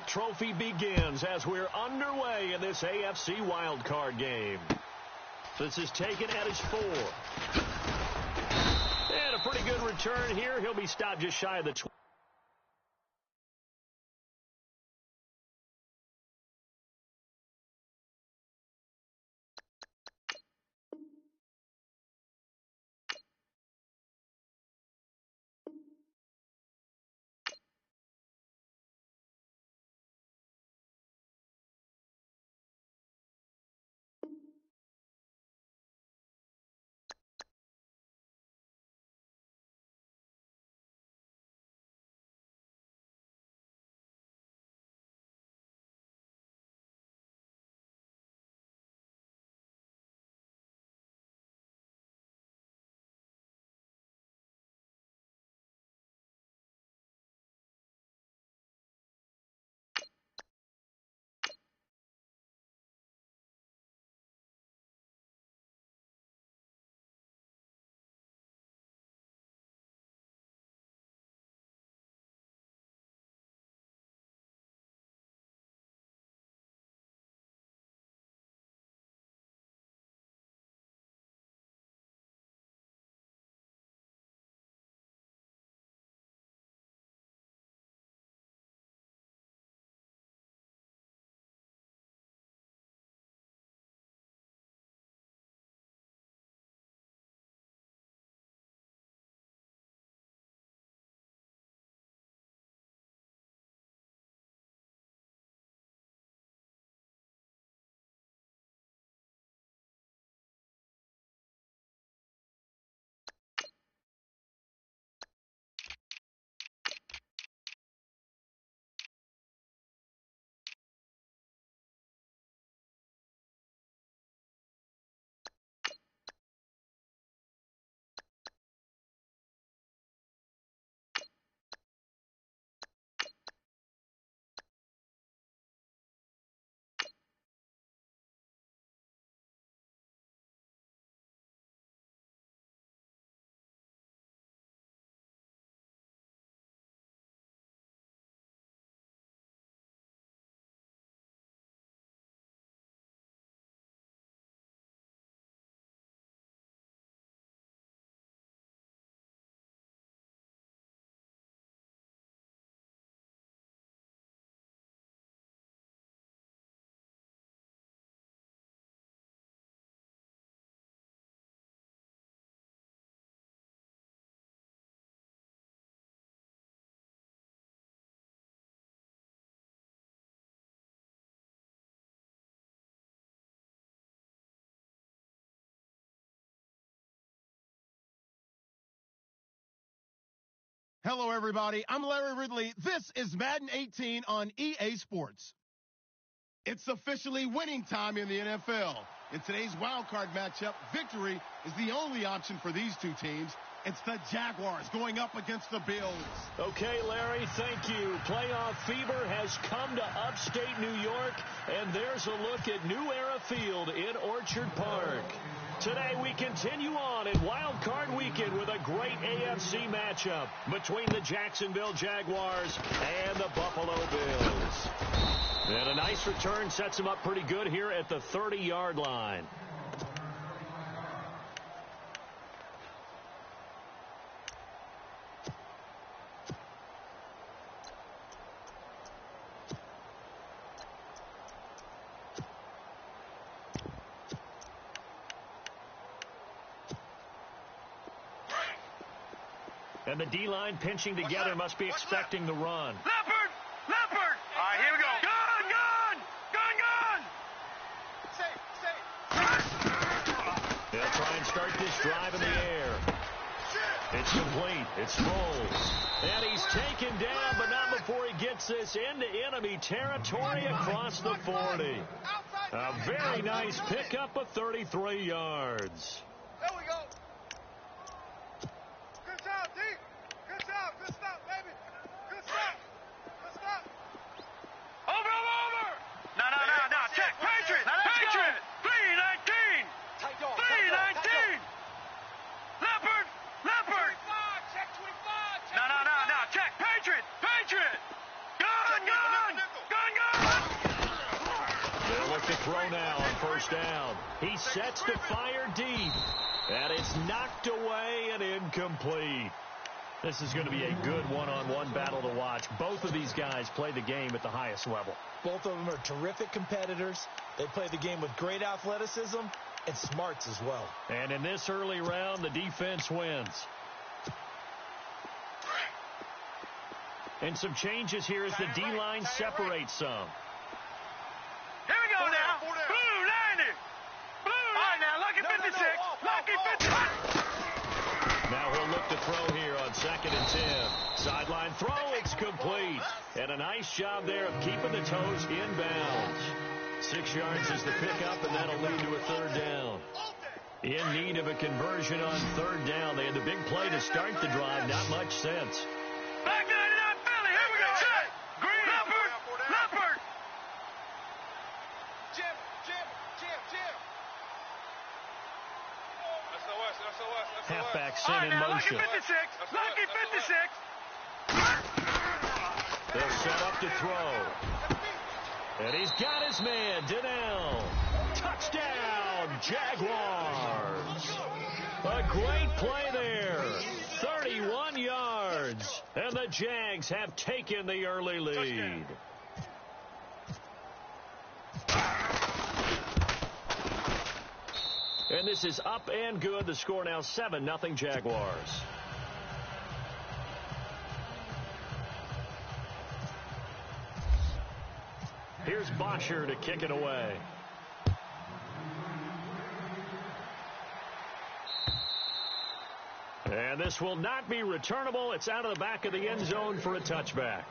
What trophy begins as we're underway in this AFC wildcard game? This is taken at his 4. And a pretty good return here. He'll be stopped just shy of the 20. Hello, everybody. I'm Larry Ridley. This is Madden 18 on EA Sports. It's officially winning time in the NFL. In today's wildcard matchup, victory is the only option for these two teams. It's the Jaguars going up against the Bills. Okay, Larry, thank you. Playoff fever has come to upstate New York, and there's a look at New Era Field in Orchard Park. Today we continue on in Wild Card Weekend with a great AFC matchup between the Jacksonville Jaguars and the Buffalo Bills. And a nice return sets him up pretty good here at the 30-yard line. And the D-line pinching together must be expecting the run. Leopard! Leopard! All right, here we go. Gun! Gun! Gun! Gun! Safe! They'll try and start this drive in the air. It's complete. It's full. And he's taken down, but not before he gets this into enemy territory across the 40. A very nice pickup of 33 yards. There we go. Good job, D. Good job. Good stop, baby. Good stop. Good stop. Over. No. Check. Patriot. Patriot. 319. 319. Leopard. Check 25. No. Check. Patriot. Gun. look to throw now on first down. He sets to fire deep. And it's knocked away and incomplete. This is going to be a good one-on-one battle to watch. Both of these guys play the game at the highest level. Both of them are terrific competitors. They play the game with great athleticism and smarts as well. And in this early round, the defense wins. And some changes here as the D-line separates some. Here we go now. Blue 90. Blue. All right, now, lucky 56. Lucky 56. Now he'll look to throw here on 2nd and 10. Sideline throw, it's complete. And a nice job there of keeping the toes in bounds. 6 yards is the pickup, and that'll lead to a 3rd down. In need of a conversion on 3rd down. They had the big play to start the drive. Not much sense. Back 99 Philly. Here we go. Check. Green. Leopard. Jim. That's the Halfback sent in motion. Lucky 56. They'll set up to throw. And he's got his man, Donnell. Touchdown, Jaguars. A great play there. 31 yards. And the Jags have taken the early lead. And this is up and good. The score now 7-0 Jaguars. Here's Bosher to kick it away. And this will not be returnable. It's out of the back of the end zone for a touchback.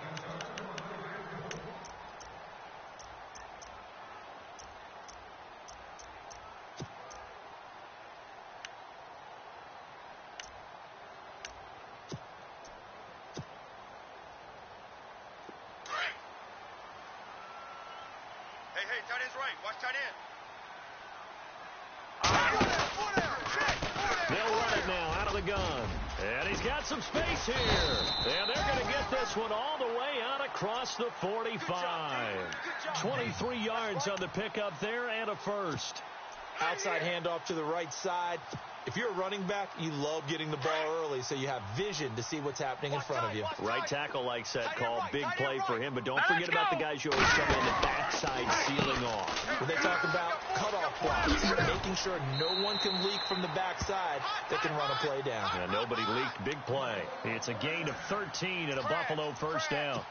Hey, tight end's right. Watch tight end. They'll run it now out of the gun. And he's got some space here. And they're going to get this one all the way out across the 45. 23 yards on the pickup there and a first. Outside handoff to the right side. If you're a running back, you love getting the ball early so you have vision to see what's happening in front of you. Right tackle likes that call. Big play for him, but don't forget about the guys you always come in the backside sealing off. When they talk about cutoff blocks, making sure no one can leak from the backside that can run a play down. Yeah, nobody leaked. Big play. It's a gain of 13 and a Buffalo first down.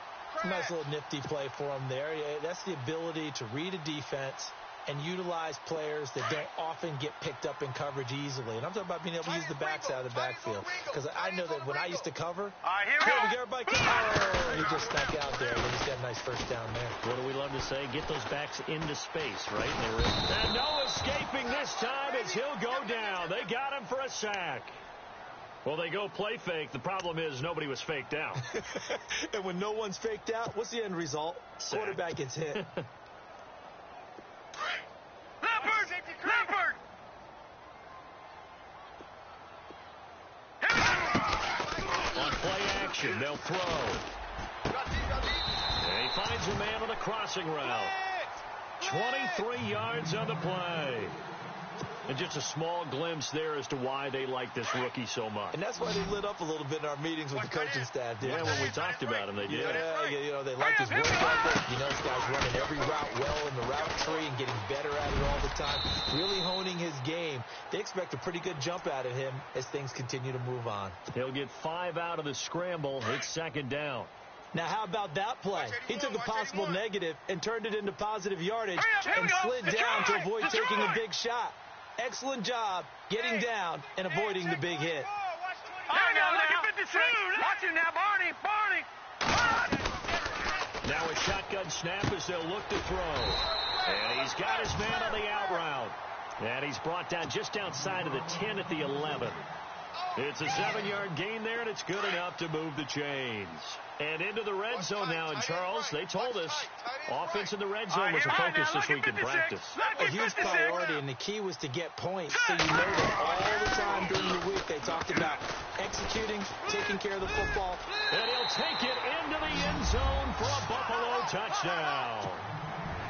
Nice little nifty play for him there. That's the ability to read a defense and utilize players that don't often get picked up in coverage easily. And I'm talking about being able to use the backside of the backfield. Because I know that when I used to cover, Here we go. everybody he just snuck out there. And he's got a nice first down there. What do we love to say? Get those backs into space, right? And no escaping this time as he'll go down. They got him for a sack. Well, they go play fake. The problem is nobody was faked out. And when no one's faked out, what's the end result? Sack. Quarterback gets hit. Leopard. On play action, they'll throw. And he finds a man on the crossing route. 23 yards on the play. And just a small glimpse there as to why they like this rookie so much. And that's why they lit up a little bit in our meetings with the coaching staff. Yeah, when we talked about him, they did. Yeah, they like his work ethic. This guy's running every route well in the route tree and getting better at it all the time. Really honing his game. They expect a pretty good jump out of him as things continue to move on. He'll get 5 out of the scramble. It's 2nd down. Now, how about that play? He took a possible negative and turned it into positive yardage and slid down to avoid taking a big shot. Excellent job getting down and avoiding the big hit. Watch him now, Barney. Now a shotgun snap as they'll look to throw. And he's got his man on the out route. And he's brought down just outside of the 10 at the 11. It's a 7-yard gain there, and it's good enough to move the chains. And into the red zone now. And, Charles, they told us offense in the red zone was a focus this week in practice. A huge priority, and the key was to get points. So you know that all the time during the week they talked about executing, taking care of the football. And he'll take it into the end zone for a Buffalo touchdown.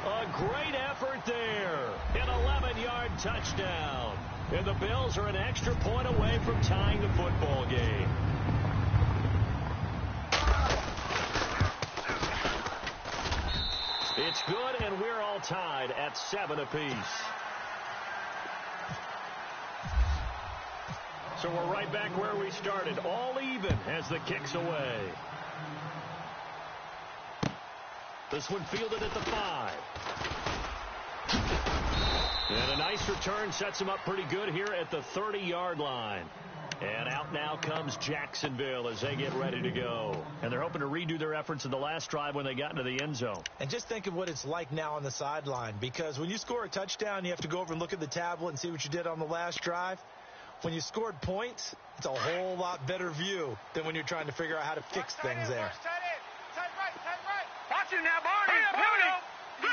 23 yards on the play. And he'll get 5 out of the scramble. A great effort there. An 11-yard touchdown. And the Bills are an extra point away from tying the football game. It's good, and we're all tied at 7 apiece. So we're right back where we started, all even as the kick's away. This one fielded at the 5. And a nice return sets him up pretty good here at the 30-yard line. And out now comes Jacksonville as they get ready to go. And they're hoping to redo their efforts in the last drive when they got into the end zone. And just think of what it's like now on the sideline, because when you score a touchdown, you have to go over and look at the tablet and see what you did on the last drive. When you scored points, it's a whole lot better view than when you're trying to figure out how to fix things there. Watch him now, Barney. Here we go. 3-19.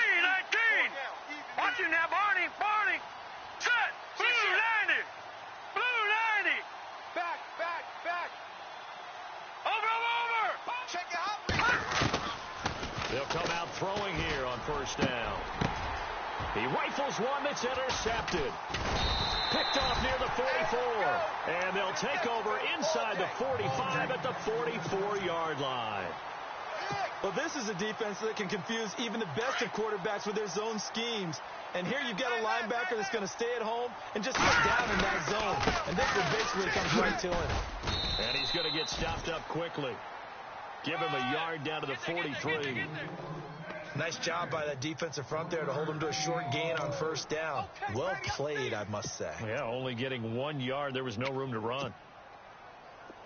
Watch him now, Barney. Barney. Set. Blue 90. Blue 90. Back. Over. Check it out. They'll come out throwing here on first down. He rifles one that's intercepted. Picked off near the 44. And they'll take over inside the 45 at the 44-yard line. Well, this is a defense that can confuse even the best of quarterbacks with their zone schemes. And here you've got a linebacker that's going to stay at home and just get down in that zone. And this one basically comes right to him. And he's going to get stopped up quickly. Give him a yard down to the 43. Nice job by that defensive front there to hold him to a short gain on first down. Well played, I must say. Yeah, only getting 1 yard. There was no room to run.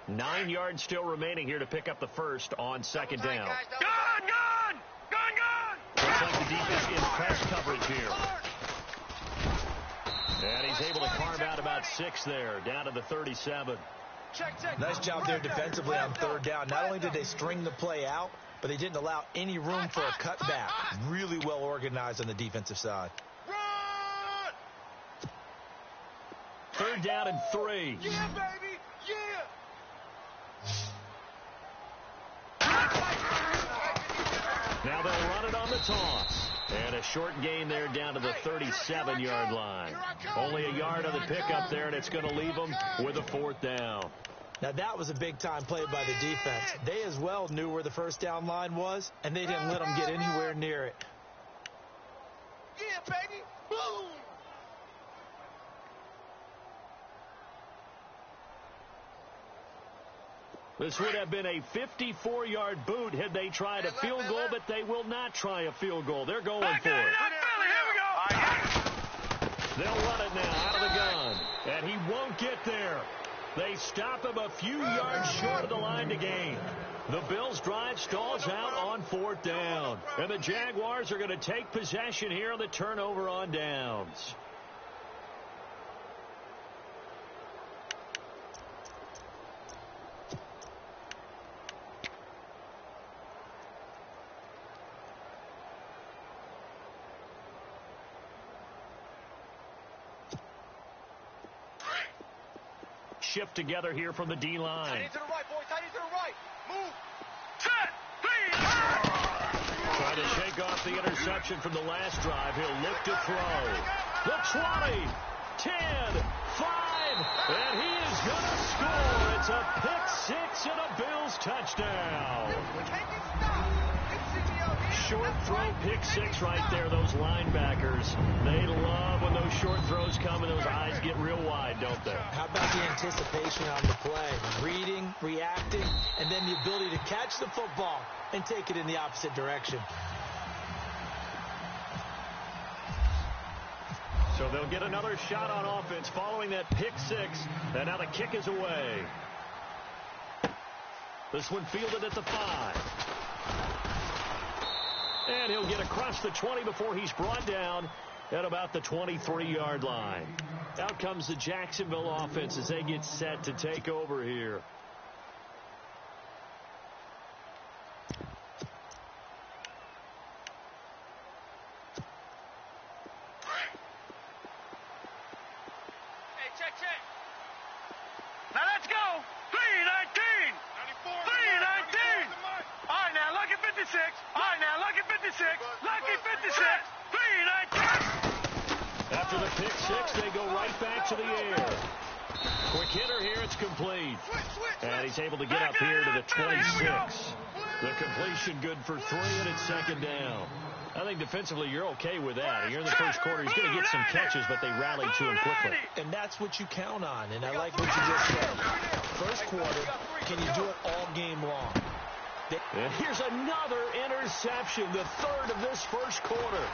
9 yards still remaining here to pick up the first on second down. Gun! Looks like the defense in press coverage here. And he's able to carve out about 6 there, down to the 37. Nice job there defensively on third down. Not only did they string the play out, but they didn't allow any room for a cutback. Really well organized on the defensive side. Third down and 3. Yeah, baby! Yeah! Now they'll run it on the toss. And a short gain there down to the 37-yard line. Only a yard on the pickup there, and it's going to leave them with a fourth down. Now, that was a big-time play by the defense. They as well knew where the first down line was, and they didn't let them get anywhere near it. Yeah, baby! Boom! This would have been a 54-yard boot had they tried a field goal, but they will not try a field goal. They're going for it. They'll run it now out of the gun, and he won't get there. They stop him a few yards short of the line to gain. The Bills' drive stalls out on fourth down, and the Jaguars are going to take possession here on the turnover on downs. Shift together here from the D-line. Tight into the right, boy. Tight into the right. Move. Set. Please. Trying to shake off the interception from the last drive. He'll look to throw. The 20, 10, 5, and he is going to score. It's a pick six and a Bills touchdown. Short throw, pick six right there. Those linebackers, they love when those short throws come and those eyes get real wide, don't they? How about the anticipation on the play? Reading, reacting, and then the ability to catch the football and take it in the opposite direction. So they'll get another shot on offense following that pick six. And now the kick is away. This one fielded at the 5. And he'll get across the 20 before he's brought down at about the 23-yard line. Out comes the Jacksonville offense as they get set to take over here. Hey, check. Now let's go. 3-19. 3-19. All right, now look at 56. All right, now look at 56. Lucky 56. 3-19. After the pick six, they go right back to the air. Quick hitter here, it's complete. And he's able to get up here to the 26. The completion good for 3, and it's second down. I think defensively you're okay with that. Here in the first quarter, he's going to get some catches, but they rallied to him quickly. And that's what you count on, and I like what you just said. First quarter, can you do it all game long? And here's another interception, the third of this first quarter.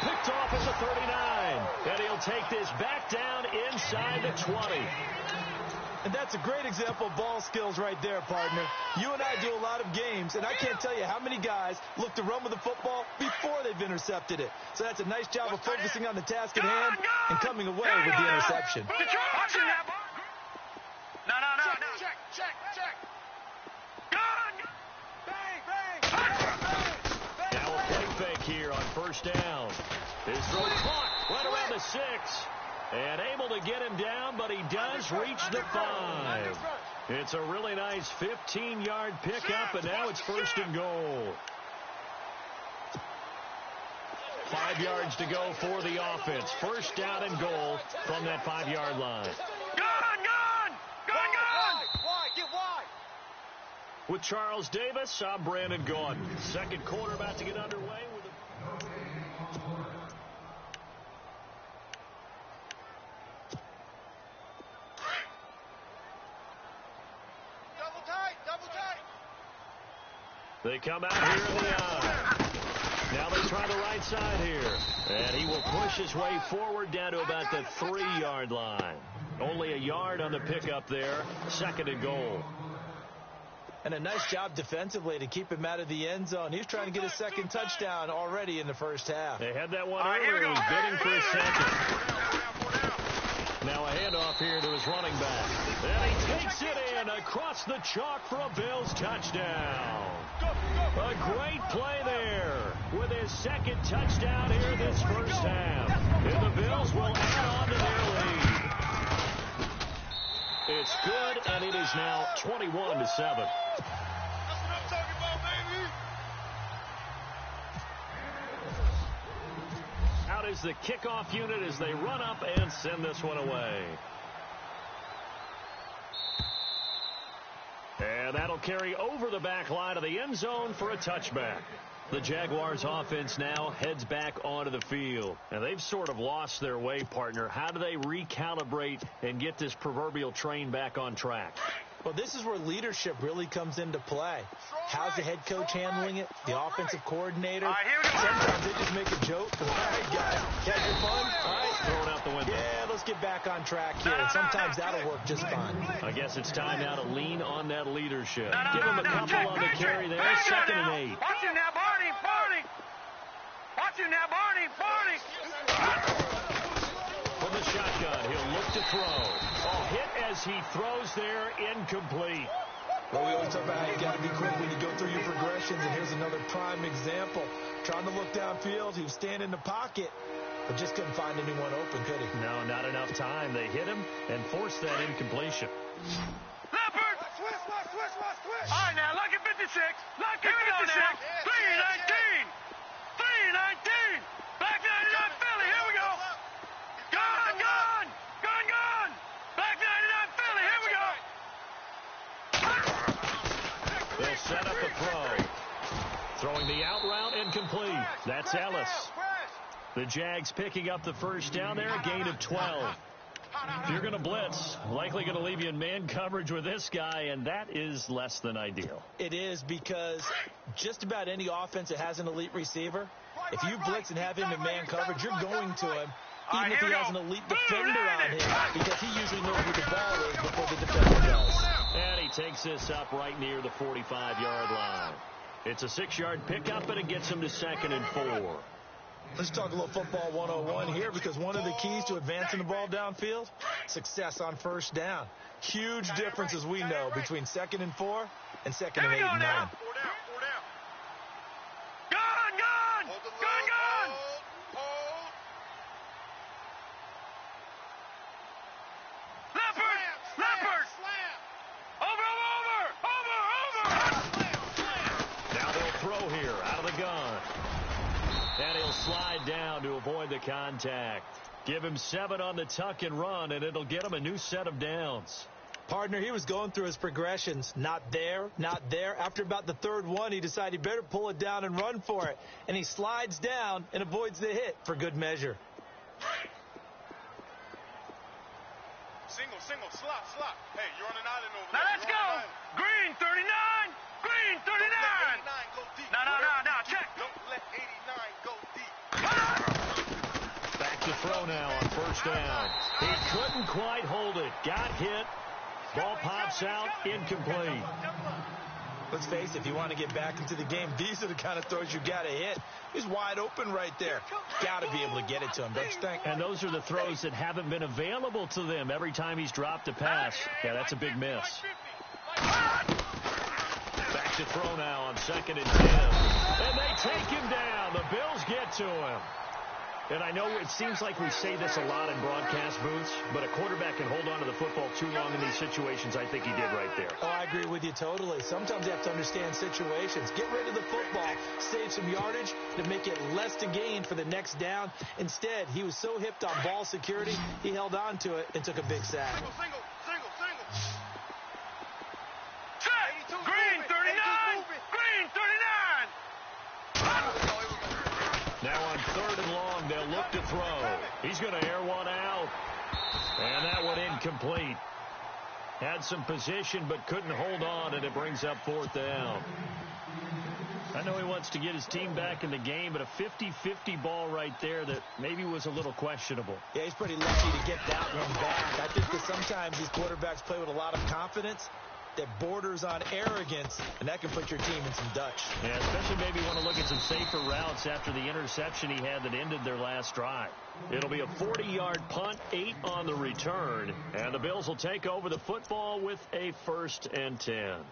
Picked off at the 39, and he'll take this back down inside the 20. And that's a great example of ball skills right there, partner. You and I do a lot of games, and I can't tell you how many guys look to run with the football before they've intercepted it. So that's a nice job of focusing on the task at hand and coming away with the interception. No. Check. Now a play fake here on first down. His throw caught right around the 6. And able to get him down, but he does reach the 5. It's a really nice 15-yard pickup, and now it's first and goal. 5 yards to go for the offense. First down and goal from that 5-yard line. Gone! Get wide! With Charles Davis, I'm Brandon Gaudin. Second quarter about to get underway with a... Double tight! They come out here in the eye. Now they try the right side here. And he will push his way forward down to about the 3-yard line. Only a yard on the pickup there. Second and goal. And a nice job defensively to keep him out of the end zone. He was trying to get his second touchdown already in the first half. They had that one earlier. He was bidding for a second. Now a handoff here to his running back. And he takes it in across the chalk for a Bills touchdown. A great play there with his second touchdown here this first half. And the Bills will add on to their lead. It's good, and it is now 21-7. That's what I'm talking about, baby! Out is the kickoff unit as they run up and send this one away. And that'll carry over the back line of the end zone for a touchback. The Jaguars offense now heads back onto the field. And they've sort of lost their way, partner. How do they recalibrate and get this proverbial train back on track? Well, this is where leadership really comes into play. How's the head coach handling it? The offensive coordinator? Sometimes they just make a joke. All right, guys, catch your fun? All right, throw it out the window. Yeah, let's get back on track here. And sometimes that'll work just fine. I guess it's time now to lean on that leadership. Give him a couple on the carry there. Second and 8. Watch him now, Barney. Watch him now, Barney. From the shotgun, he'll look to throw. Hit as he throws there, incomplete. Well, we always talk about how you got to be quick when you go through your progressions, and here's another prime example. Trying to look downfield, he was standing in the pocket, but just couldn't find anyone open, could he? No, not enough time. They hit him and forced that incompletion. Leopard! Switch! All right, now, lucky 56. Lucky 56. 3-19. 3-19. Back 99 Philly. Here we go. Gone. Back 99 Philly. Here we go. They'll set up the throw. Throwing the out route incomplete. That's Ellis. The Jags picking up the first down there, a gain of 12. If you're going to blitz, likely going to leave you in man coverage with this guy, and that is less than ideal. It is, because just about any offense that has an elite receiver, if you blitz and have him in man coverage, you're going to him, even if he has an elite defender on him, because he usually knows where the ball is before the defender does. And he takes this up right near the 45-yard line. It's a 6-yard pickup, and it gets him to second and 4. Let's talk a little football 101 here, because one of the keys to advancing the ball downfield, success on first down. Huge difference, as we know, between second and 4 and second and 8 and 9. Gone. Leopard. Over. Now they'll throw here out of the gun. And he'll slide down to avoid the contact. Give him 7 on the tuck and run, and it'll get him a new set of downs. Partner, he was going through his progressions. Not there, not there. After about the third one, he decided he better pull it down and run for it. And he slides down and avoids the hit for good measure. Single, slot. Hey, you're on an island over there. Now let's go. Green 39. Green 39. Go deep. No, check. Don't let 89 go deep. Back to throw now on first down. He couldn't quite hold it. Got hit. Ball pops out, incomplete. Let's face it, if you want to get back into the game, these are the kind of throws you got to hit. He's wide open right there. Got to be able to get it to him, don't you think? And those are the throws that haven't been available to them every time he's dropped a pass. Yeah, that's a big miss. Back to throw now on 2nd and 10. And they take him down. The Bills get to him. And I know it seems like we say this a lot in broadcast booths, but a quarterback can hold on to the football too long in these situations. I think he did right there. Oh, I agree with you totally. Sometimes you have to understand situations. Get rid of the football, save some yardage to make it less to gain for the next down. Instead, he was so hipped on ball security, he held on to it and took a big sack. Single. Check. Green 39. Green 39. Now on 3rd and long, they'll look to throw. He's going to air one out. And that one incomplete. Had some position but couldn't hold on, and it brings up 4th down. I know he wants to get his team back in the game, but a 50-50 ball right there that maybe was a little questionable. Yeah, he's pretty lucky to get that one back. I think that sometimes these quarterbacks play with a lot of confidence that borders on arrogance, and that can put your team in some Dutch. Yeah, especially maybe want to look at some safer routes after the interception he had that ended their last drive. It'll be a 40-yard punt, 8 on the return, and the Bills will take over the football with a 1st and 10.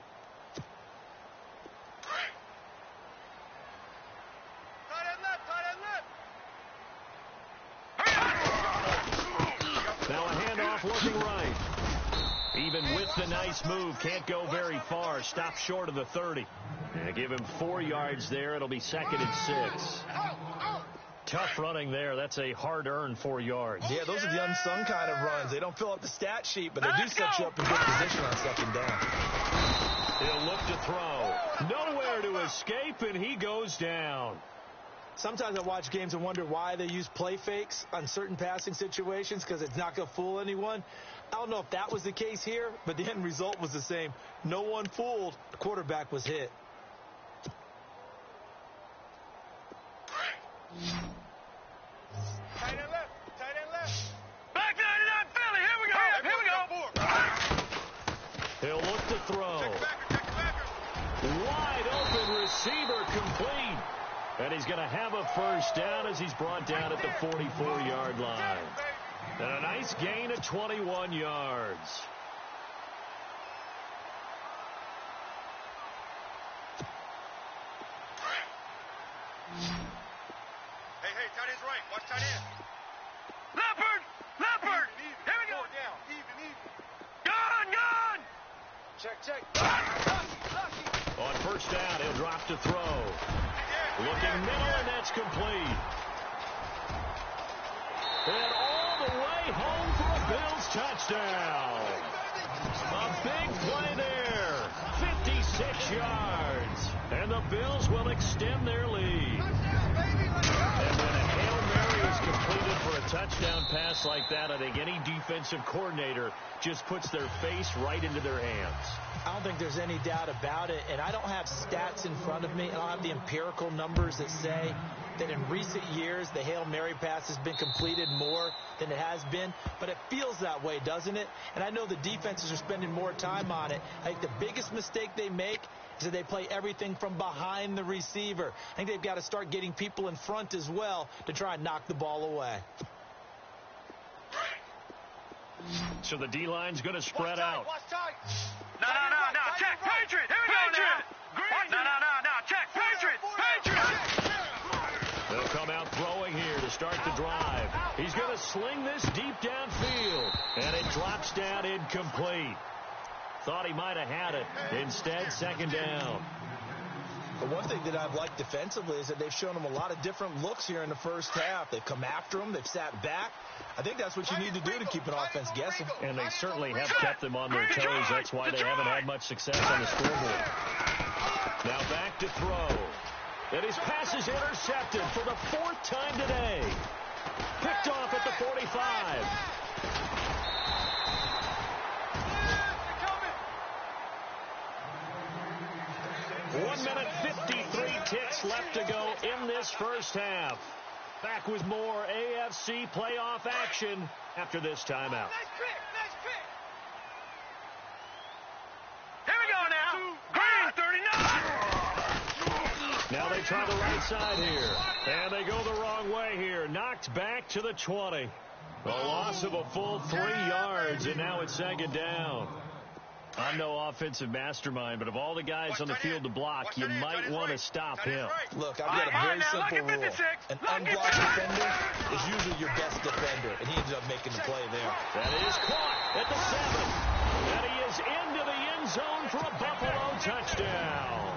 Now a handoff looking right. Even with the nice move, can't go very far. Stop short of the 30. And give him 4 yards there. It'll be 2nd and 6. Tough running there. That's a hard-earned 4 yards. Yeah, those are the unsung kind of runs. They don't fill up the stat sheet, but they do set you up in good position on 2nd down. He'll look to throw. Nowhere to escape, and he goes down. Sometimes I watch games and wonder why they use play fakes on certain passing situations, because it's not going to fool anyone. I don't know if that was the case here, but the end result was the same. No one fooled. The quarterback was hit. Tight end left. Back 99 Philly. Here we go. He'll look to throw. Check the backer. Wide open receiver complete. And he's going to have a 1st down as he's brought down at the 44-yard line. And a nice gain of 21 yards. Hey, tight end's right. Watch tight end. Leopard. Here we go. Down. Even. Gone. Check. On 1st down, he'll drop to throw. Looking middle, and that's complete. And all the way home for a Bills touchdown. A big play there. 56 yards. And the Bills will extend their lead. And when a Hail Mary is completed for a touchdown pass like that, I think any defensive coordinator just puts their face right into their hands. I don't think there's any doubt about it, and I don't have stats in front of me. I don't have the empirical numbers that say that in recent years the Hail Mary pass has been completed more than it has been, but it feels that way, doesn't it? And I know the defenses are spending more time on it. I think the biggest mistake they make is that they play everything from behind the receiver. I think they've got to start getting people in front as well to try and knock the ball away. So the D-line's going to spread out. Watch tight. No. Check. Patriot. Here we go now. No. Check. Patriot. They'll come out throwing here to start the drive. He's going to sling this deep downfield. And it drops down incomplete. Thought he might have had it. Instead, 2nd down. But one thing that I've liked defensively is that they've shown them a lot of different looks here in the first half. They've come after them. They've sat back. I think that's what you need to do to keep an offense guessing. And they certainly have kept them on their toes. That's why they haven't had much success on the scoreboard. Now back to throw. And his pass is intercepted for the 4th time today. Picked off at the 45. 1 minute 53 ticks left to go in this first half. Back with more AFC playoff action after this timeout. Here we go now. Green 39. Now they try the right side here. And they go the wrong way here. Knocked back to the 20. A loss of a full 3 yards, and now it's 2nd down. I'm no offensive mastermind, but of all the guys on the field to block, you might want to stop him. Look, I've got a very simple rule. An unblocked defender is usually your best defender, and he ended up making the play there. That is caught at the 7. And he is into the end zone for a Buffalo touchdown.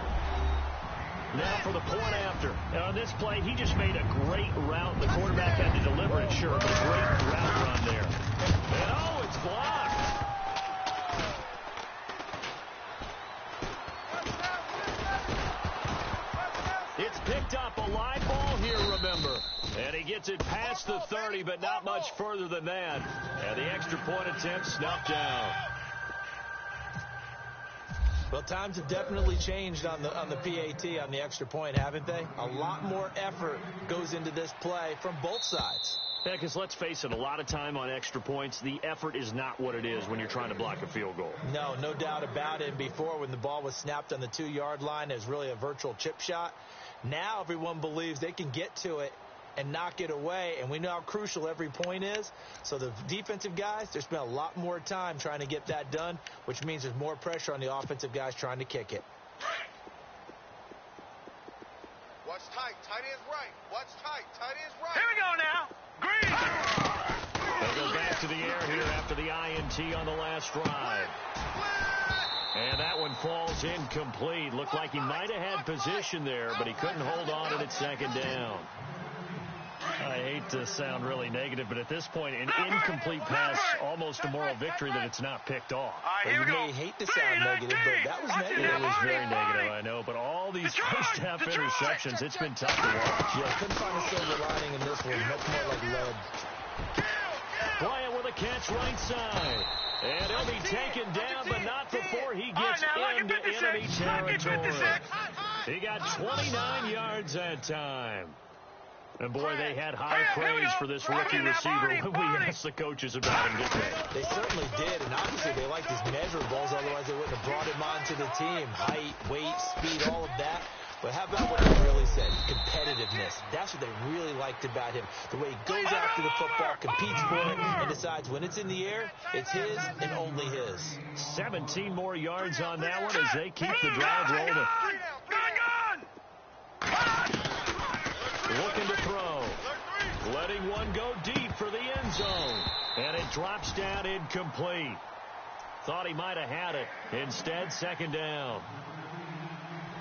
Now for the point after. And on this play, he just made a great route. The quarterback had to deliver it, sure, but a great route run there. And oh, it's blocked. It's picked up, a live ball here, remember. And he gets it past the 30, but not much further than that. And the extra point attempt snuffed down. Well, times have definitely changed on the PAT, on the extra point, haven't they? A lot more effort goes into this play from both sides. Yeah, because let's face it, a lot of time on extra points, the effort is not what it is when you're trying to block a field goal. No doubt about it. Before, when the ball was snapped on the 2-yard line, it was really a virtual chip shot. Now everyone believes they can get to it and knock it away, and we know how crucial every point is. So the defensive guys, they spend a lot more time trying to get that done, which means there's more pressure on the offensive guys trying to kick it. Watch tight. Tight end's right. Watch tight. Tight end's right. Here we go now. Green. They go back to the air here after the INT on the last drive. And that one falls incomplete. Looked like he might have had position there, but he couldn't hold on to it 2nd down. I hate to sound really negative, but at this point, an incomplete pass, almost a moral victory that it's not picked off. Well, you may hate to sound negative, but that was negative. It was very negative, I know, but all these first-half interceptions, it's been tough to watch. Yeah, couldn't find a silver lining in this one. Much more like lead. Bryant with a catch right side. And he'll be taken down, but not before he gets into enemy territory. He got 29 yards that time. And, boy, they had high praise for this rookie receiver when we asked the coaches about him, didn't they? They certainly did, and obviously they liked his measurables, otherwise they wouldn't have brought him onto the team. Height, weight, speed, all of that. But how about what he really said? Competitiveness. That's what they really liked about him. The way he goes after the football, competes for it, and decides when it's in the air, it's his and only his. 17 more yards on that one as they keep the drive rolling. Looking to throw. Letting one go deep for the end zone. And it drops down incomplete. Thought he might have had it. Instead, 2nd down.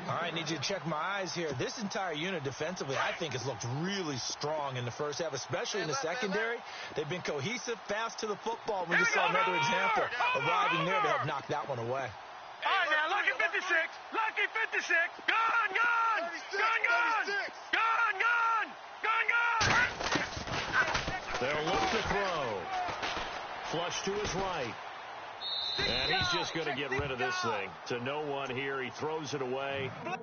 All right, need you to check my eyes here. This entire unit defensively, I think, has looked really strong in the first half, especially in the secondary. They've been cohesive, fast to the football. We just saw another example arriving there to help knock that one away. All right, now, lucky 56. Lucky 56. Gone, gone. 36, gone, gone. 36. Gone, gone. Gone, gone. They'll look to throw. Flush to his right. And he's just going to get rid of this thing. To no one here. He throws it away. And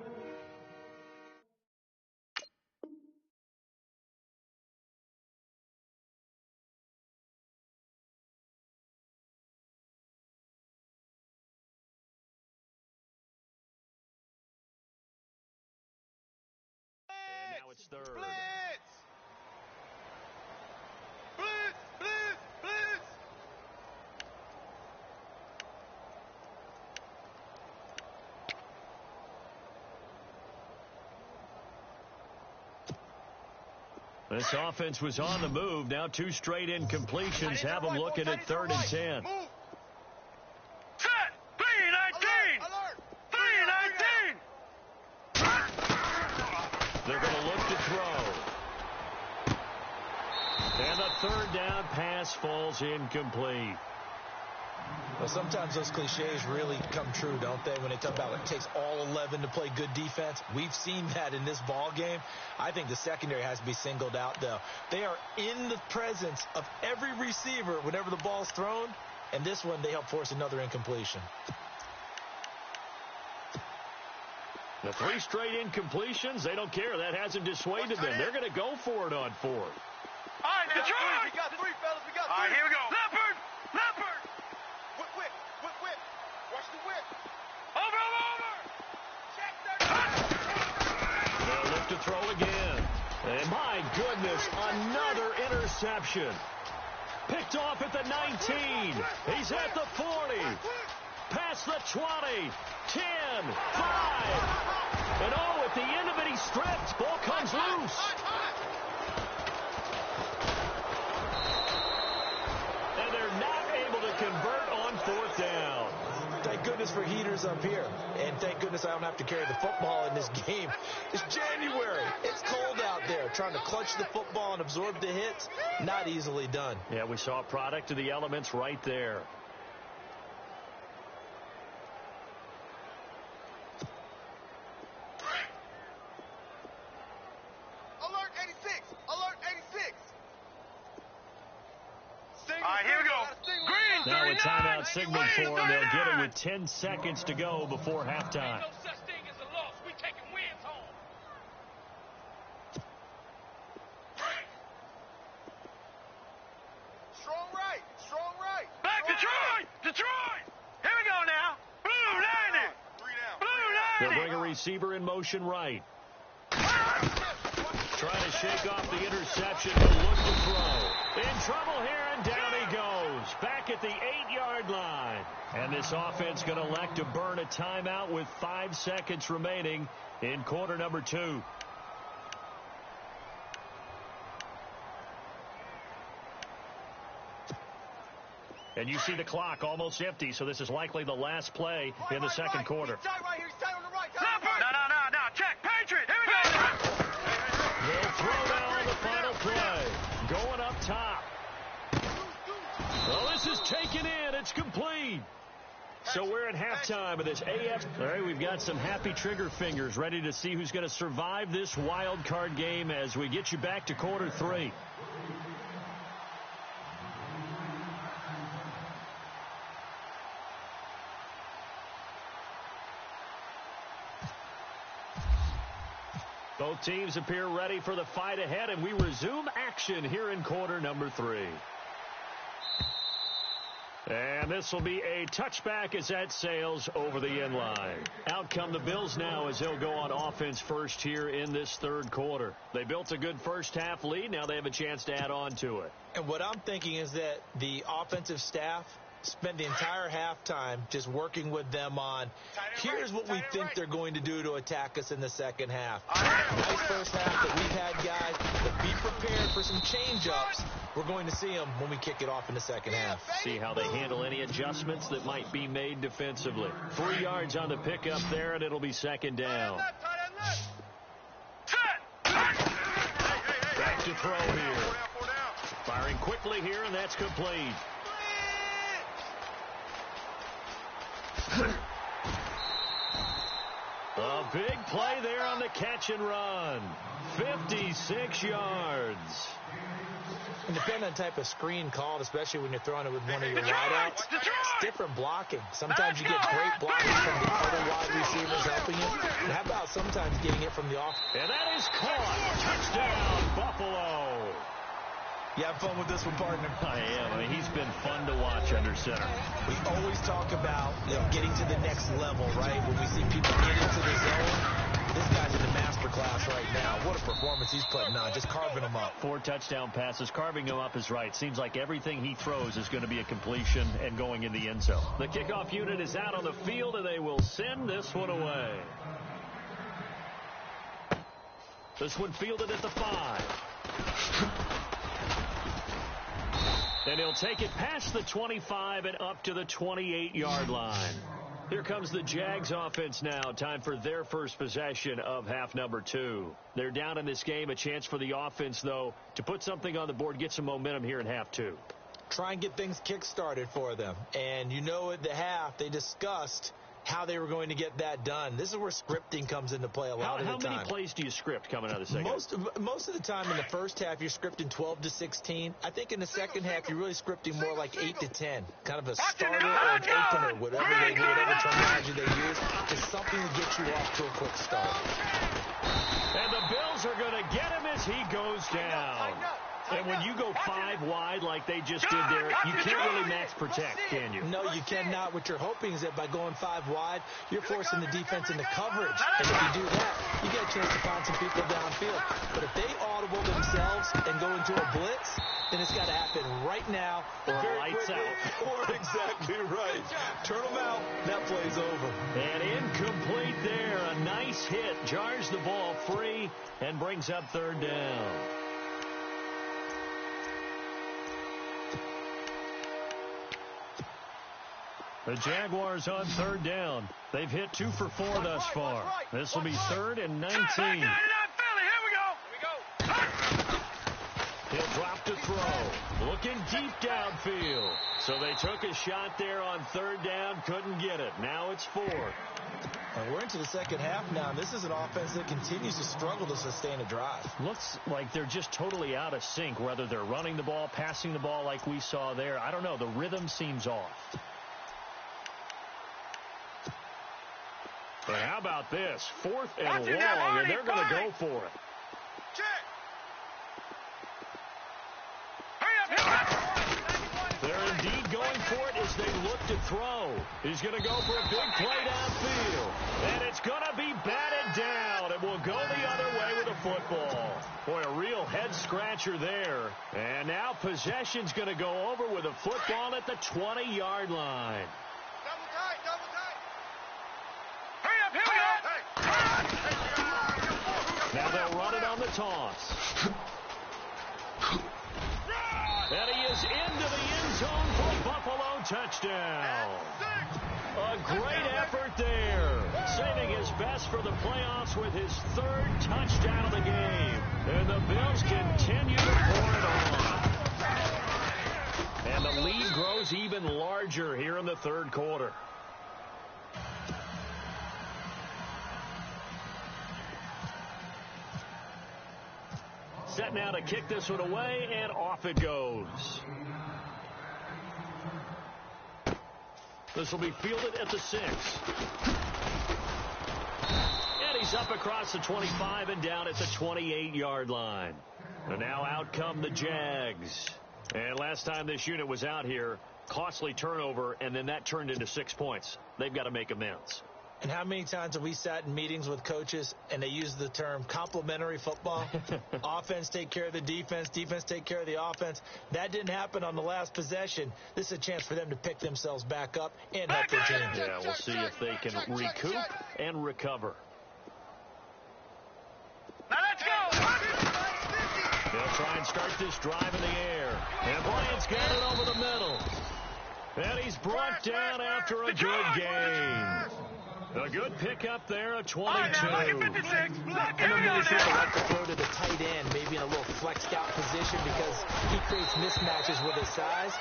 now it's 3rd. Blitz. Blitz, blitz, blitz. This offense was on the move. Now 2 straight incompletions have them looking at 3rd and 10. Move. Set. 3-19. Alert. 3-19. third down pass falls incomplete. Well, sometimes those cliches really come true, don't they? When they talk about it takes all 11 to play good defense. We've seen that in this ball game. I think the secondary has to be singled out, though. They are in the presence of every receiver whenever the ball's thrown. And this one, they help force another incompletion. The 3 straight incompletions, they don't care. That hasn't dissuaded them. They're going to go for it on 4th. All right, Detroit! We got 3, fellas. We got 3. All right, here we go. Leopard! Whip. Watch the whip. Over! Check They'll look to throw again. And my goodness, another interception. Picked off at the 19. He's at the 40. Past the 20. 10. 5. And oh, at the end of it, he stripped. Ball comes loose. And they're not able to convert on 4th down. Thank goodness for heaters up here. And thank goodness I don't have to carry the football in this game. It's January. It's cold out there. Trying to clutch the football and absorb the hits, not easily done. Yeah, we saw a product of the elements right there. Alert 86. Alert 86. All right, here we go. Green, Now a 39. timeout signaled Green, for, and they'll get it 39. with 10 seconds to go before halftime. No such thing as a loss. We taking wins home. Strong right. Back, Detroit! Here we go now. Blue 90. 3 down. Blue They'll 90. bring a receiver in motion right. Trying to shake off the interception, but look to throw. In trouble here, and down he goes. Back at the 8-yard line. And this offense going to elect to burn a timeout with 5 seconds remaining in quarter number 2. And you see the clock almost empty, so this is likely the last play in the second quarter. He's tight right here. He's tight on the right. No. Check. Patriot. Here we go. They'll throw now on the final play. Going up top. Well, this is taken in. It's complete. So we're at halftime of this AF. All right, we've got some happy trigger fingers ready to see who's going to survive this wild card game as we get you back to quarter 3. Both teams appear ready for the fight ahead, and we resume action here in quarter number 3. And this will be a touchback as that sails over the end line. Out come the Bills now as they'll go on offense first here in this third quarter. They built a good first half lead. Now they have a chance to add on to it. And what I'm thinking is that the offensive staff spend the entire halftime just working with them on here's what we think they're going to do to attack us in the second half. Nice first half that we've had, guys, but be prepared for some change-ups. We're going to see them when we kick it off in the second half. See how they handle any adjustments that might be made defensively. 3 yards on the pickup there, and it'll be second down. Back to throw here. Firing quickly here, and that's complete. A big play there on the catch and run. 56 yards. And depending on the type of screen called, especially when you're throwing it with one of your wideouts, it's different blocking. Sometimes you get great blocking from the other wide receivers helping you. And how about sometimes getting it from the off? And that is caught. Touchdown, Buffalo. You have fun with this one, partner? I am. I mean, he's been fun to watch under center. We always talk about, getting to the next level, right? When we see people get into the zone, this guy's in the master class right now. What a performance he's putting on, just carving them up. 4 touchdown passes. Carving him up is right. Seems like everything he throws is going to be a completion and going in the end zone. The kickoff unit is out on the field, and they will send this one away. This one fielded at the 5. And he'll take it past the 25 and up to the 28-yard line. Here comes the Jags offense now. Time for their first possession of half number 2. They're down in this game. A chance for the offense, though, to put something on the board, get some momentum here in half 2. Try and get things kick-started for them. And you know at the half, they discussed how they were going to get that done. This is where scripting comes into play a lot of the time. How many plays do you script coming out of the second? Most of the time in the first half, you're scripting 12 to 16. I think in the second half, you're really scripting more like 8 to 10. Kind of a starter or an opener, whatever terminology they use. Just something to get you off to a quick start. And the Bills are going to get him as he goes down. And when you go 5 wide like they just did there, you can't really max protect, can you? No, you cannot. What you're hoping is that by going 5 wide, you're forcing the defense into coverage. And if you do that, you get a chance to find some people downfield. But if they audible themselves and go into a blitz, then it's got to happen right now or lights out. Or exactly right. Turn them out. That play's over. And incomplete there. A nice hit. Jars the ball free and brings up third down. The Jaguars on third down. They've hit 2 for 4 thus far. This will be 3rd and 19. He'll drop to throw. Looking deep downfield. So they took a shot there on third down. Couldn't get it. Now it's 4. We're into the second half now. This is an offense that continues to struggle to sustain a drive. Looks like they're just totally out of sync, whether they're running the ball, passing the ball like we saw there. I don't know. The rhythm seems off. But how about this? 4th and long, and they're going to go for it. They're indeed going for it as they look to throw. He's going to go for a big play downfield. And it's going to be batted down. It will go the other way with a football. Boy, a real head-scratcher there. And now possession's going to go over with a football at the 20-yard line. Now they'll run it on the toss. And he is into the end zone for a Buffalo touchdown. A great effort there. Saving his best for the playoffs with his 3rd touchdown of the game. And the Bills continue to pour it on. And the lead grows even larger here in the 3rd quarter. Set now to kick this one away, and off it goes. This will be fielded at the 6. And he's up across the 25 and down at the 28-yard line. And now out come the Jags. And last time this unit was out here, costly turnover, and then that turned into 6 points. They've got to make amends. And how many times have we sat in meetings with coaches and they use the term complementary football? Offense take care of the defense, defense take care of the offense. That didn't happen on the last possession. This is a chance for them to pick themselves back up and help their team. Yeah, we'll see if they can recoup and recover. Now let's go! They'll try and start this drive in the air. And Bryant's got it over the middle. And he's brought down after a good game. A good pickup there, a 22. And then they seem to like to throw to the tight end, maybe in a little flexed out position because he creates mismatches with his size.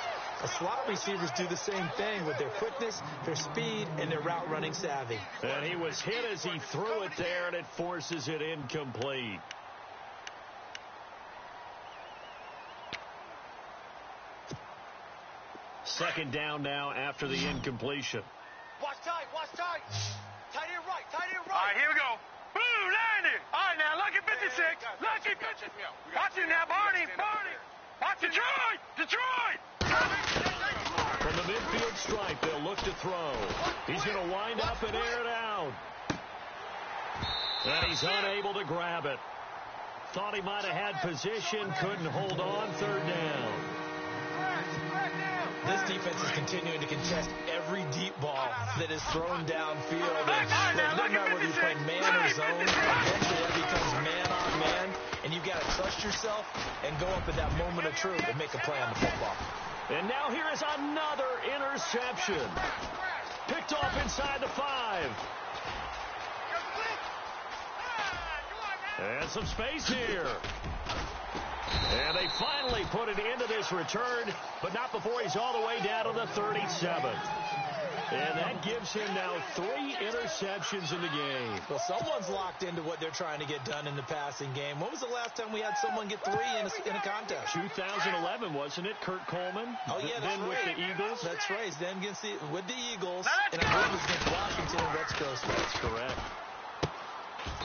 A slot receivers do the same thing with their quickness, their speed, and their route running savvy. And he was hit as he threw it there, and it forces it incomplete. Second down now after the incompletion. Watch tight, watch tight. Tight end right, tight end right. All right, here we go. Boom, landed. All right, now, lucky 56. Lucky 56. Watch it now, Barney. Watch Detroit. From the midfield stripe, they'll look to throw. He's going to wind up and air it out. And he's unable to grab it. Thought he might have had position, couldn't hold on, third down. This defense is continuing to contest every deep ball that is thrown downfield. And it doesn't matter whether you're playing man or zone. Eventually that becomes man on man. And you've got to trust yourself and go up at that moment of truth and make a play on the football. And now here is another interception. Picked off inside the 5. And some space here. And they finally put it into this return, but not before he's all the way down to the 37. And that gives him now 3 interceptions in the game. Well, someone's locked into what they're trying to get done in the passing game. When was the last time we had someone get 3 in a contest? 2011, wasn't it? Kurt Coleman. Oh, yeah, that's then right. with the Eagles. That's right. Then with the Eagles. And I believe it was against Washington and Rex Coast. That's correct.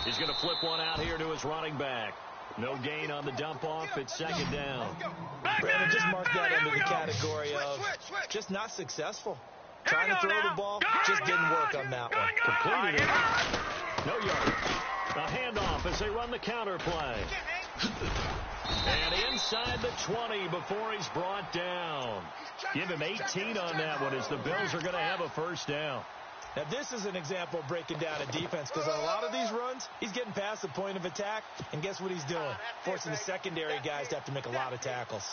He's going to flip one out here to his running back. No gain on the dump-off. It's second down. Brandon, just mark that under the category of just not successful. Trying to throw the ball, just didn't work on that one. Completed it. No yardage. A handoff as they run the counter play. And inside the 20 before he's brought down. Give him 18 on that one as the Bills are going to have a first down. Now, this is an example of breaking down a defense because on a lot of these runs, he's getting past the point of attack, and guess what he's doing? Forcing the secondary guys to have to make a lot of tackles.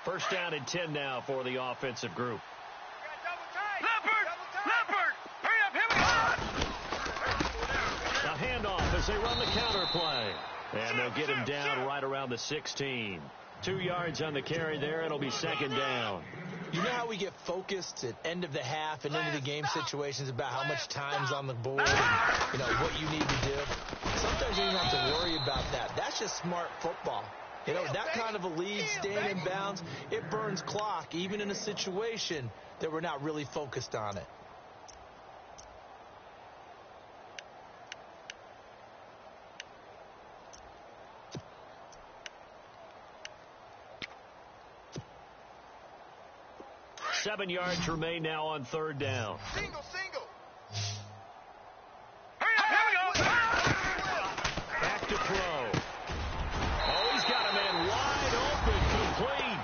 First down and 10 now for the offensive group. Leopard! Hurry up, here we go! A handoff as they run the counter play. And they'll get him down right around the 16. 2 yards on the carry there. It'll be second down. You know how we get focused at end of the half and into the game situations about how much time's on the board and, what you need to do? Sometimes you don't have to worry about that. That's just smart football. That kind of a lead, staying in bounds, it burns clock, even in a situation that we're not really focused on it. Seven yards remain now on third down. Single. Hurry up, here we go! Back to throw. Oh, he's got a man wide open, complete.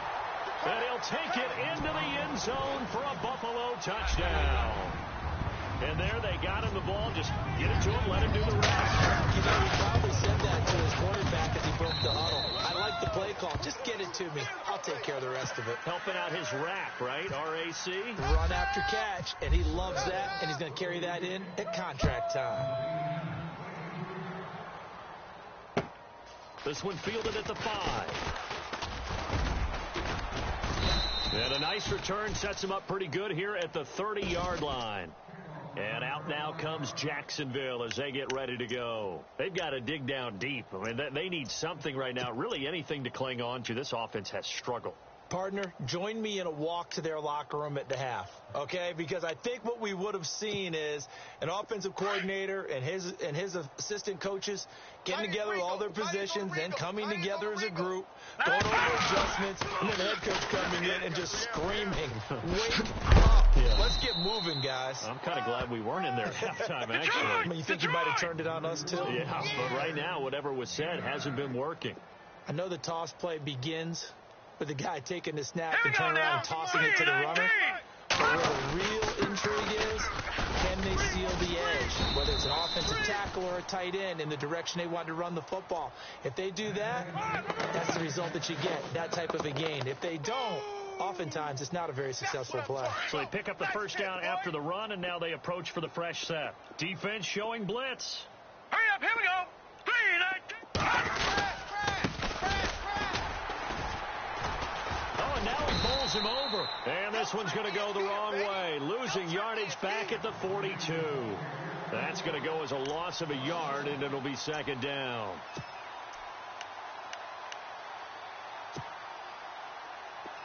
And he'll take it into the end zone for a Buffalo touchdown. And there they got him the ball. Just get it to him, let him do the rest. He probably said that to his quarterback as he broke the huddle. I like the play call. Just get it to me. I'll take care of the rest of it. Helping out his rack, right? RAC. Run after catch, and he loves that, and he's going to carry that in at contract time. This one fielded at the 5. And a nice return sets him up pretty good here at the 30-yard line. And out now comes Jacksonville as they get ready to go. They've got to dig down deep. I mean, they need something right now, really anything to cling on to. This offense has struggled. Partner, join me in a walk to their locker room at the half, okay? Because I think what we would have seen is an offensive coordinator and his assistant coaches getting together all their positions, then coming together as a group, going over adjustments, and then the head coach coming in and just screaming, wake up. Yeah. Let's get moving, guys. I'm kind of glad we weren't in there at halftime, actually. I mean, you think you might have turned it on us, too? Yeah, but right now, whatever was said hasn't been working. I know the toss play begins with the guy taking the snap and turning around and tossing it to the runner. But where the real intrigue is, can they seal the edge? Whether it's an offensive tackle or a tight end in the direction they want to run the football. If they do that, that's the result that you get, that type of a gain. If they don't, oftentimes it's not a very successful play. So they pick up the first down after the run, and now they approach for the fresh set. Defense showing blitz. Hurry up, here we go! 3, 9, Oh, and now he bowls him over. And this one's going to go the wrong way. Losing yardage back at the 42. That's going to go as a loss of a yard, and it'll be second down.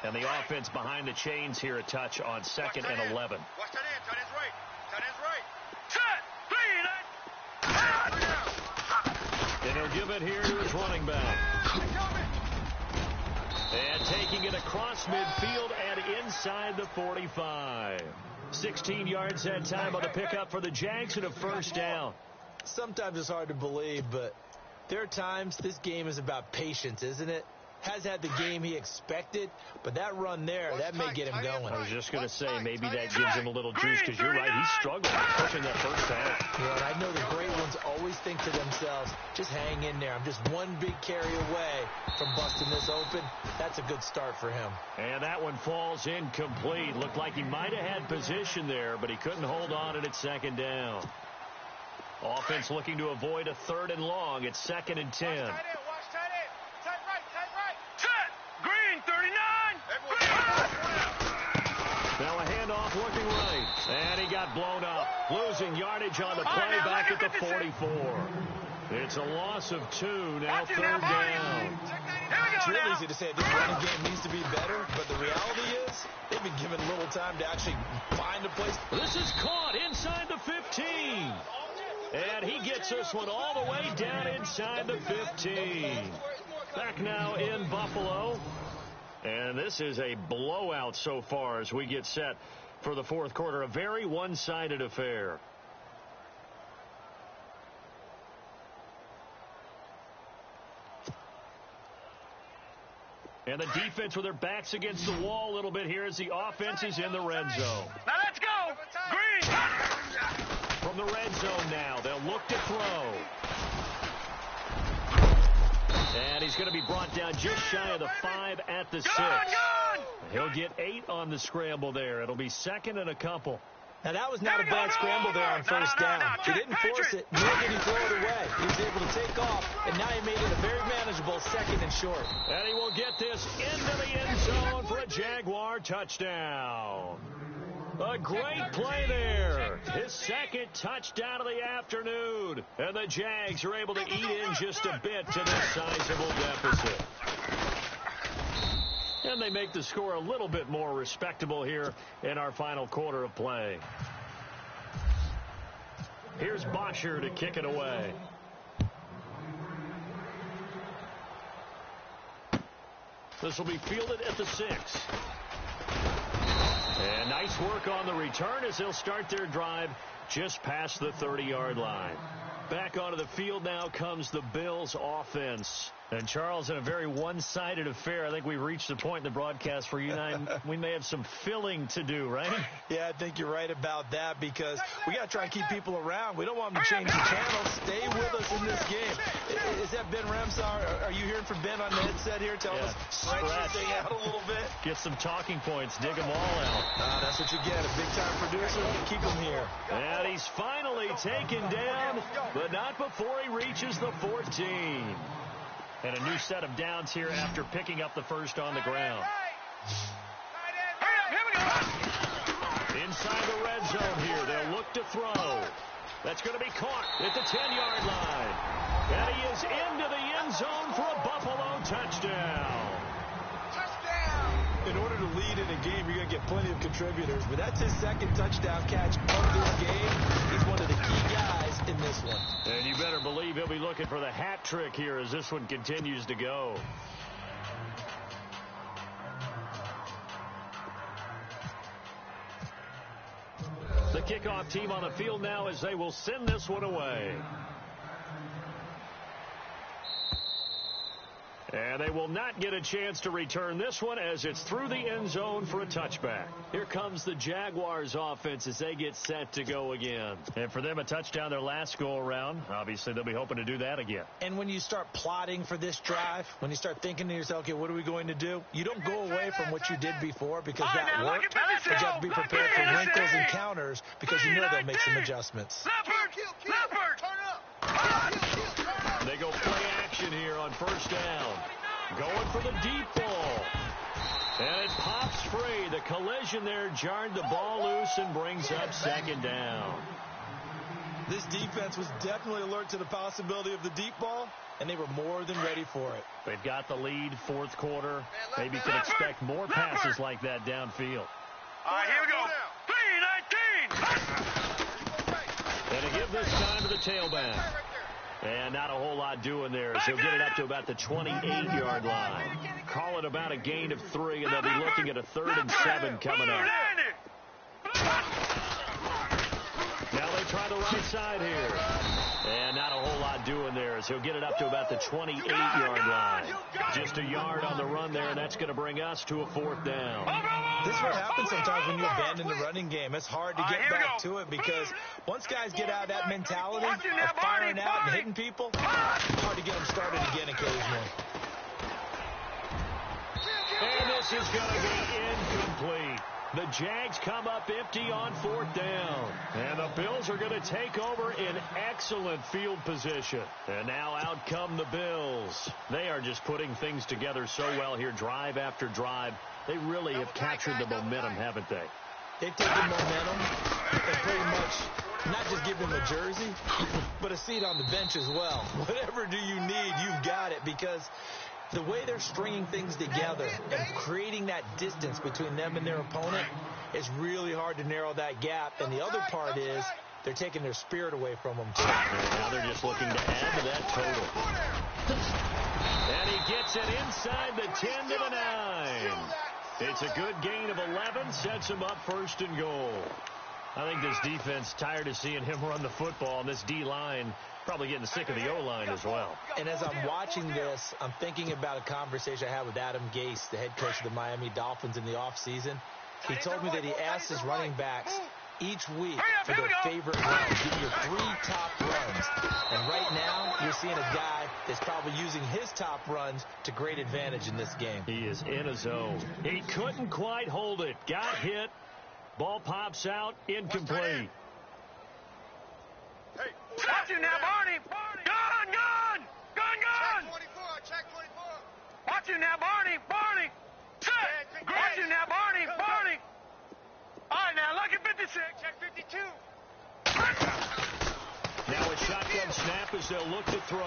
And the offense behind the chains here a touch on 2nd and 11. Watch that end. Tight end's right. Tight end's right. Set! 3, 9. And he'll give it here to his running back. And taking it across midfield and inside the 45. 16 yards that time on the pickup for the Jags and a first down. Sometimes it's hard to believe, but there are times this game is about patience, isn't it? has had the game he expected, but that run there, that may get him going. I was just going to say, maybe that gives him a little juice, because you're right, he's struggled pushing that first half. Yeah, and I know the great ones always think to themselves, just hang in there. I'm just one big carry away from busting this open. That's a good start for him. And that one falls incomplete. Looked like he might have had position there, but he couldn't hold on at second down. Offense looking to avoid a 3rd and long. It's 2nd and 10. Watch tight end. Tight right. Set. Green 39. Now a handoff looking right. And he got blown up. Losing yardage on the play back at the 44. It's a loss of 2. Now 3rd down. It's real easy to say this running game needs to be better, but the reality is they've been given little time to actually find a place. This is caught inside the 15. And he gets this one all the way down inside the 15. Back now in Buffalo. And this is a blowout so far as we get set for the 4th quarter. A very one-sided affair. And the defense with their backs against the wall a little bit here as the offense is in the red zone. Now let's go. Green. From the red zone now, they'll look to throw. And he's going to be brought down just shy of the 5 at the 6. He'll get 8 on the scramble there. It'll be 2nd and a couple. Now, that was not a bad scramble there on first down. He didn't force it, nor did he throw it away. He was able to take off, and now he made it a very manageable 2nd and short. And he will get this into the end zone for a Jaguar touchdown. A great play there. His 2nd touchdown of the afternoon. And the Jags are able to eat in just a bit to this sizable deficit. And they make the score a little bit more respectable here in our final quarter of play. Here's Bosher to kick it away. This will be fielded at the 6. And nice work on the return as they'll start their drive just past the 30-yard line. Back onto the field now comes the Bills offense. And, Charles, in a very one-sided affair, I think we've reached the point in the broadcast where you and I, we may have some filling to do, right? Yeah, I think you're right about that because we got to try and keep people around. We don't want them to change the channel. Stay with us in this game. Is that Ben Ramsar? Are you hearing from Ben on the headset here? Tell us, stretch this thing out a little bit. Get some talking points. Dig them all out. That's what you get. A big-time producer. Keep him here. And he's finally taken down, but not before he reaches the 14. And a new set of downs here after picking up the first on the ground. Inside the red zone here, they'll look to throw. That's going to be caught at the 10-yard line. And he is into the end zone for a Buffalo touchdown. In order to lead in a game, you're going to get plenty of contributors. But that's his 2nd touchdown catch of this game. He's one of the key guys in this one. And you better believe he'll be looking for the hat trick here as this one continues to go. The kickoff team on the field now as they will send this one away. And they will not get a chance to return this one as it's through the end zone for a touchback. Here comes the Jaguars offense as they get set to go again. And for them, a touchdown their last go-around. Obviously, they'll be hoping to do that again. And when you start plotting for this drive, when you start thinking to yourself, okay, what are we going to do? You don't go away from what you did before because that worked. But you have to be prepared for wrinkles and counters because you know they'll make some adjustments. They go play action here on first down. Going for the deep ball. And it pops free. The collision there jarred the ball loose and brings up 2nd down. This defense was definitely alert to the possibility of the deep ball, and they were more than ready for it. They've got the lead, 4th quarter. Maybe you can expect more passes like that downfield. All right, here we go. 3-19. And to give this time to the tailback. And not a whole lot doing there as he'll get it up to about the 28-yard line. Call it about a gain of 3, and they'll be looking at a 3rd and 7 coming up. Now they try the right side here. And not a whole lot doing there as he'll get it up to about the 28-yard line. Just a yard on the run there, and that's going to bring us to a 4th down. This is what happens sometimes when you abandon the running game. It's hard to get back to it because once guys get out of that mentality of firing out and hitting people, it's hard to get them started again occasionally. And this is going to be incomplete. The Jags come up empty on 4th down. And the Bills are going to take over in excellent field position. And now out come the Bills. They are just putting things together so well here, drive after drive. They really have captured the momentum, haven't they? They've taken momentum and pretty much not just give them a jersey, but a seat on the bench as well. Whatever do you need, you've got it, because the way they're stringing things together and creating that distance between them and their opponent is really hard to narrow that gap. And the other part is they're taking their spirit away from them, too. Now they're just looking to add to that total. And he gets it inside the 10 to the 9. It's a good gain of 11, sets him up 1st and goal. I think this defense tired of seeing him run the football, and this D-line probably getting sick of the O-line as well. And as I'm watching this, I'm thinking about a conversation I had with Adam Gase, the head coach of the Miami Dolphins, in the offseason. He told me that he asked his running backs each week for their favorite runs. Give me your 3 top runs. And right now, you're seeing a guy that's probably using his top runs to great advantage in this game. He is in a zone. He couldn't quite hold it. Got hit. Ball pops out. Incomplete. Hey, watch him now, Barney. Gun, gun. Gun, gun. Check 24. Watch him now, Barney. Barney. Set. Watch him now, Barney. Barney. All right, now, look at 56. Check 52. Now a shotgun snap as they'll look to throw.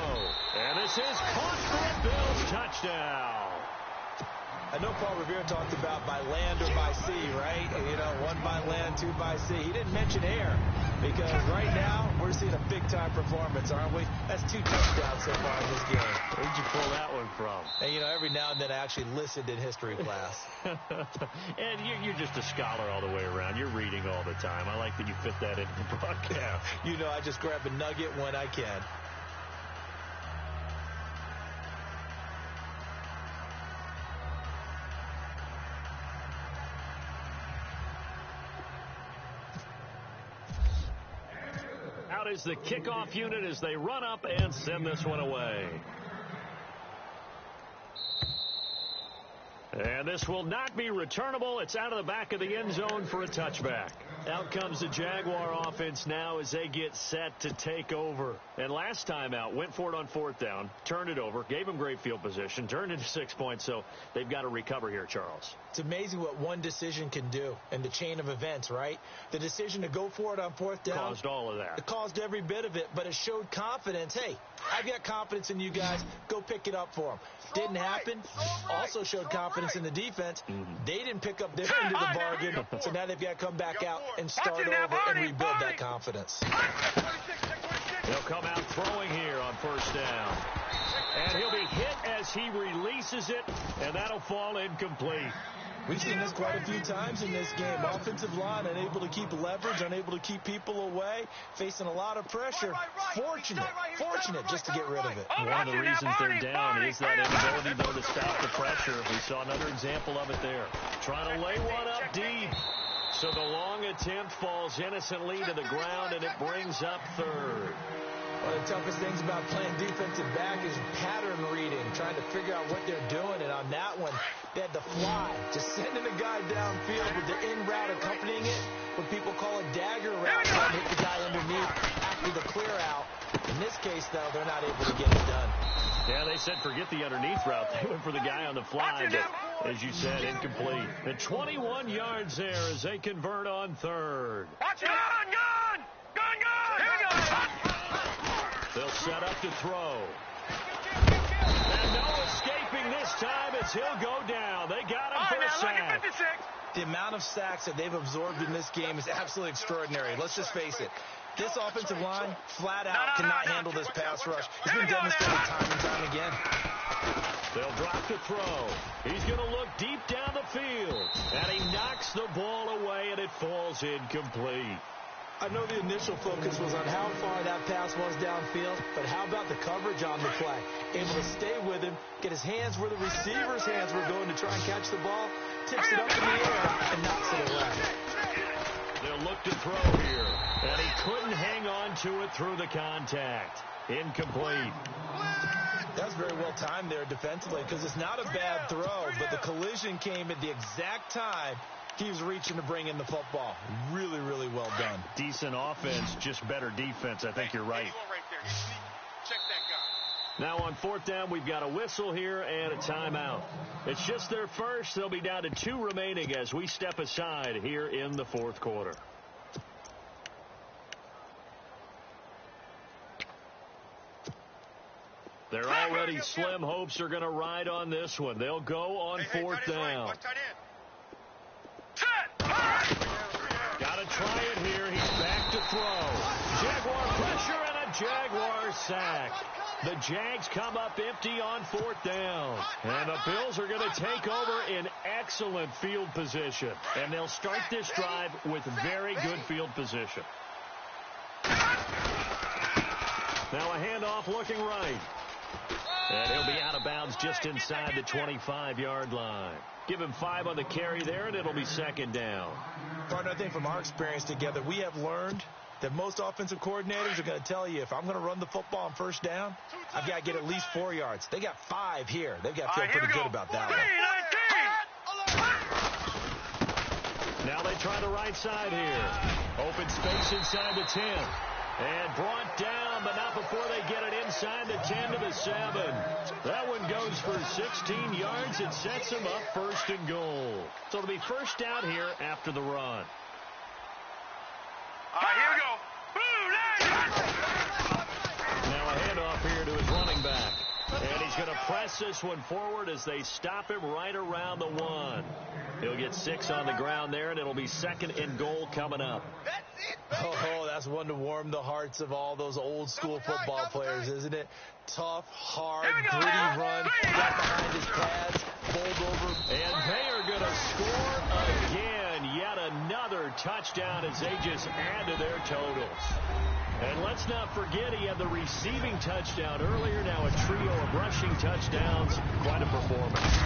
And this is caught for a Bills touchdown. I know Paul Revere talked about by land or by sea, right? You know, 1 by land, 2 by sea. He didn't mention air because right now we're seeing a big-time performance, aren't we? That's 2 touchdowns so far in this game. Where'd you pull that one from? And, you know, every now and then I actually listened in history class. And you're just a scholar all the way around. You're reading all the time. I like that you fit that into the book. Yeah. You know, I just grab a nugget when I can. Out is the kickoff unit as they run up and send this one away. And this will not be returnable. It's out of the back of the end zone for a touchback. Out comes the Jaguar offense now as they get set to take over. And last time out, went for it on 4th down, turned it over, gave them great field position, turned into 6 points, so they've got to recover here, Charles. It's amazing what one decision can do in the chain of events, right? The decision to go for it on 4th down caused all of that. It caused every bit of it, but it showed confidence. Hey, I've got confidence in you guys. Go pick it up for them. Didn't happen. Also showed confidence in the defense. They didn't pick up their end of the bargain, so now they've got to come back out and start over and rebuild that confidence. They'll come out throwing here on 1st down. And he'll be hit as he releases it, and that'll fall incomplete. We've seen this quite a few times in this game. Offensive line unable to keep leverage, unable to keep people away, facing a lot of pressure. Fortunate just to get rid of it. One of the reasons they're down is that inability, though, to stop the pressure. We saw another example of it there. Trying to lay one up deep. So the long attempt falls innocently to the ground, and it brings up 3rd. One of the toughest things about playing defensive back is pattern reading, trying to figure out what they're doing. And on that one, they had to fly, just sending a guy downfield with the in route accompanying it, what people call a dagger route, trying to hit the guy underneath after the clear out. In this case, though, they're not able to get it done. Yeah, they said forget the underneath route. They went for the guy on the fly, but as you said, incomplete. And 21 yards there as they convert on 3rd. Watch it! Gun! Here we go! They'll set up to throw. And no escaping this time as he'll go down. They got him for a sack. The amount of sacks that they've absorbed in this game is absolutely extraordinary. Let's just face it. This offensive line, flat out, cannot handle this pass rush. It's been demonstrated time and time again. They'll drop to throw. He's going to look deep down the field. And he knocks the ball away, and it falls incomplete. I know the initial focus was on how far that pass was downfield, but how about the coverage on the play? Able to stay with him, get his hands where the receiver's hands were going to try and catch the ball, tips it up in the air, and knocks it away. They'll look to throw here, and he couldn't hang on to it through the contact. Incomplete. That's very well timed there defensively because it's not a bad throw, but the collision came at the exact time he was reaching to bring in the football. Really, really well done. Decent offense, just better defense. I think you're right. Check that guy. Now on fourth down, we've got a whistle here and a timeout. It's just their first. They'll be down to 2 remaining as we step aside here in the fourth quarter. They're already slim hopes are going to ride on this one. They'll go on fourth down. Got to try it here. He's back to throw. Jaguar pressure and a Jaguar sack. The Jags come up empty on fourth down. And the Bills are going to take over in excellent field position. And they'll start this drive with very good field position. Now a handoff looking right. And he'll be out of bounds just inside the 25-yard line. Give him 5 on the carry there, and it'll be second down. Partner, I think from our experience together, we have learned that most offensive coordinators are going to tell you, if I'm going to run the football on first down, I've got to get at least 4 yards. They got 5 here. They've got to feel pretty good about that one. Now they try the right side here. Open space inside the 10. And brought down, but not before they get it inside the 10 to the 7. That one goes for 16 yards. It sets them up first and goal. So it'll be first down here after the run. Here we go. Now a handoff here to his running back. And he's going to press this one forward as they stop him right around the 1. He'll get 6 on the ground there, and it'll be second and goal coming up. Oh, that's one to warm the hearts of all those old-school football players, isn't it? Tough, hard, gritty run, got behind his pads, bowled over. And they are going to score again. Yet another touchdown as they just add to their totals. And let's not forget he had the receiving touchdown earlier. Now a trio of rushing touchdowns. Quite a performance.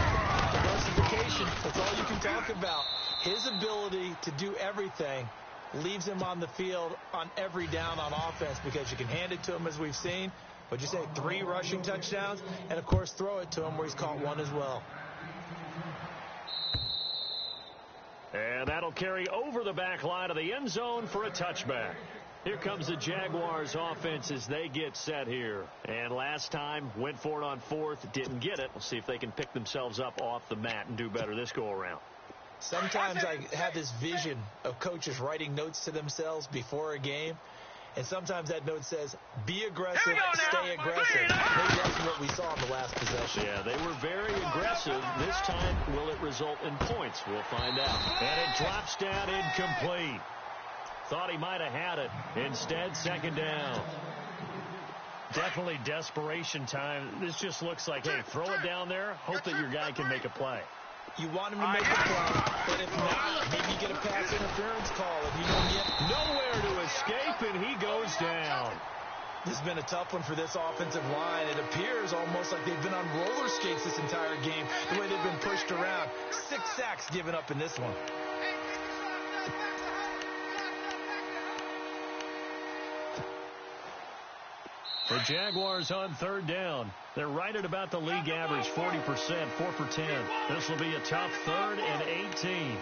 Diversification, that's all you can talk about. His ability to do everything leaves him on the field on every down on offense because you can hand it to him as we've seen. What'd you say, 3 rushing touchdowns? And, of course, throw it to him where he's caught 1 as well. And that'll carry over the back line of the end zone for a touchback. Here comes the Jaguars offense as they get set here. And last time, went for it on fourth, didn't get it. We'll see if they can pick themselves up off the mat and do better this go-around. Sometimes I have this vision of coaches writing notes to themselves before a game. And sometimes that note says, be aggressive, stay aggressive. Maybe that's what we saw in the last possession. Yeah, they were very aggressive. This time, will it result in points? We'll find out. And it drops down incomplete. Thought he might have had it. Instead, second down. Definitely desperation time. This just looks like, hey, throw it down there. Hope that your guy can make a play. You want him to make a play, but if not, maybe you get a pass interference call. If you don't get nowhere to escape, and he goes down. This has been a tough one for this offensive line. It appears almost like they've been on roller skates this entire game, the way they've been pushed around. 6 sacks given up in this one. The Jaguars on third down. They're right at about the league average, 40%, 4 for 10. This will be a tough 3rd and 18.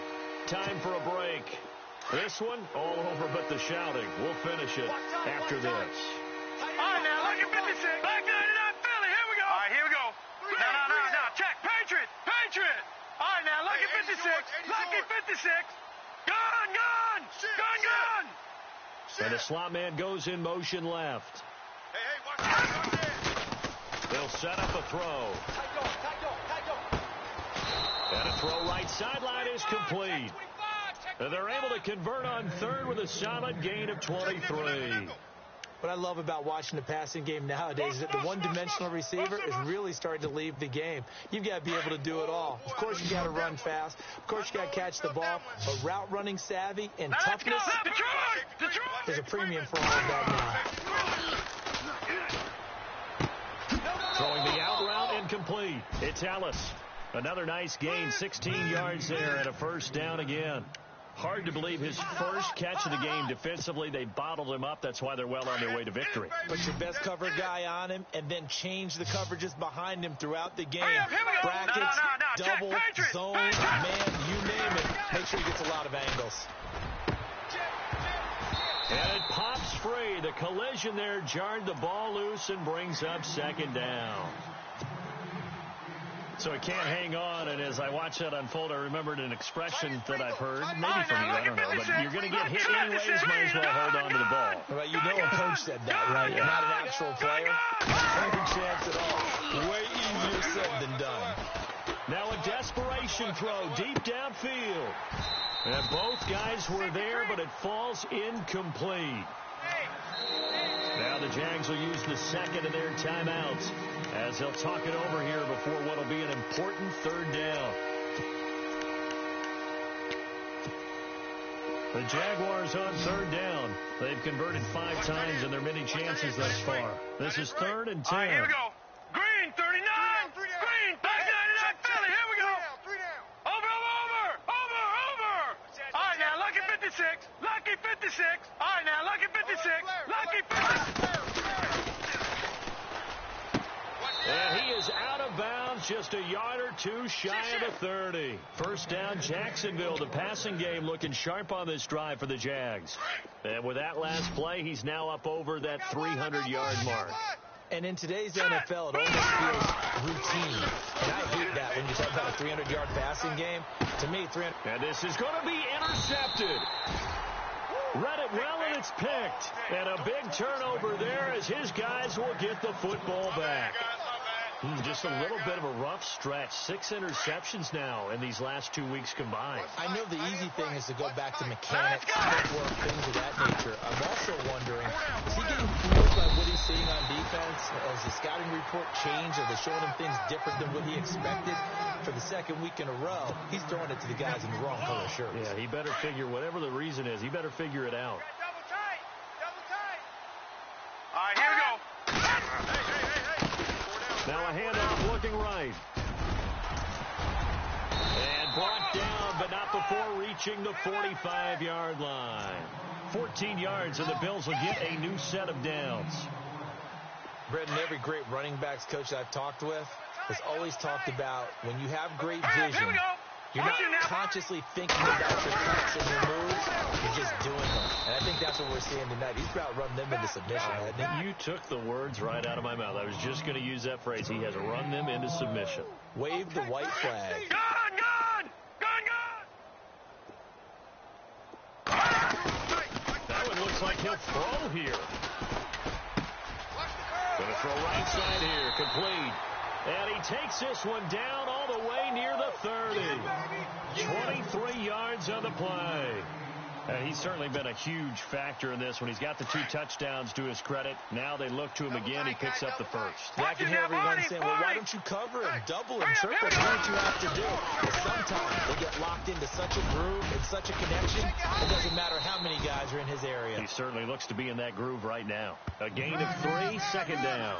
Time for a break. This one, all over but the shouting. We'll finish it after this. All right, now, look at 56. Back 99 Philly. Here we go. All right, here we go. Now. Check. Patriot. All right, now, lucky 56. Lucky 56. Gun. And the slot man goes in motion left. Hey, watch it. They'll set up a throw. And a throw right sideline is complete. And they're able to convert on third with a solid gain of 23. What I love about watching the passing game nowadays is that the one-dimensional receiver is really starting to leave the game. You've got to be able to do it all. Of course, you got to run fast. Of course, you got to catch the ball. But route running savvy and toughness, there's a premium for all of that now. Throwing the out route incomplete. It's Ellis. Another nice gain, 16 yards there and a first down again. Hard to believe his first catch of the game defensively. They bottled him up. That's why they're well on their way to victory. Put your best cover guy on him and then change the coverages behind him throughout the game. Brackets, double, zone, man, you name it. Make sure he gets a lot of angles. And it pops free. The collision there jarred the ball loose and brings up second down. So it can't hang on, and as I watch that unfold, I remembered an expression that I've heard, maybe from you, I don't know, but you're going to get hit anyways, might as well hold on to the ball. Well, you know a coach said that, right? Yeah. Not an actual player. No chance at all. Way easier said than done. Now a desperation throw deep downfield. And both guys were there, but it falls incomplete. Now the Jags will use the second of their timeouts as they'll talk it over here before what will be an important third down. The Jaguars on third down. They've converted 5 times in their many chances thus far. This is 3rd and 10. All right, here we go. Green, 39. Green, back 99, Philly. Here we go. Over. All right, now, lucky 56. Lucky 56. All right, now, lucky 56. Lucky 56. And he is out of bounds, just a yard or two shy of the 30. First down, Jacksonville. The passing game looking sharp on this drive for the Jags. And with that last play, he's now up over that 300-yard mark. And in today's NFL, it almost feels routine. And I hate that when you talk about a 300-yard passing game. To me, 300. And this is going to be intercepted. Read it well, and it's picked. And a big turnover there as his guys will get the football back. Just a little bit of a rough stretch. 6 interceptions now in these last 2 weeks combined. I know the easy thing is to go back to mechanics, footwork, things of that nature. I'm also wondering, is he getting fooled by what he's seeing on defense? Has the scouting report changed? Are they showing him things different than what he expected? For the second week in a row, he's throwing it to the guys in the wrong color shirts. Yeah, he better figure, whatever the reason is, he better figure it out. Double tight. All right, here we go. Now a handoff looking right. And brought down, but not before reaching the 45-yard line. 14 yards, and the Bills will get a new set of downs. Brendan, every great running backs coach I've talked with has always talked about when you have great vision, you're not consciously thinking about your cuts and your moves, you're just doing them. And I think that's what we're seeing tonight. He's about running them into submission, hasn't he? You took the words right out of my mouth. I was just going to use that phrase. He has run them into submission. Wave the white flag. Gone! That one looks like he'll throw here. Going to throw right side here, complete. And he takes this one down all the way near the 30. 23 yards on the play. He's certainly been a huge factor in this when he's got the 2 touchdowns to his credit. Now they look to him again. He picks up the first. Yeah, I can hear everyone saying, well, why don't you cover and double and triple? What don't you have to do? But sometimes they get locked into such a groove and such a connection, it doesn't matter how many guys are in his area. He certainly looks to be in that groove right now. A gain of 3, second down.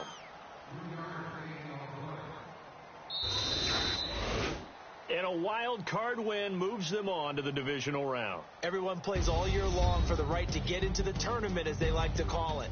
And a wild card win moves them on to the divisional round. Everyone plays all year long for the right to get into the tournament, as they like to call it.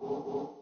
you.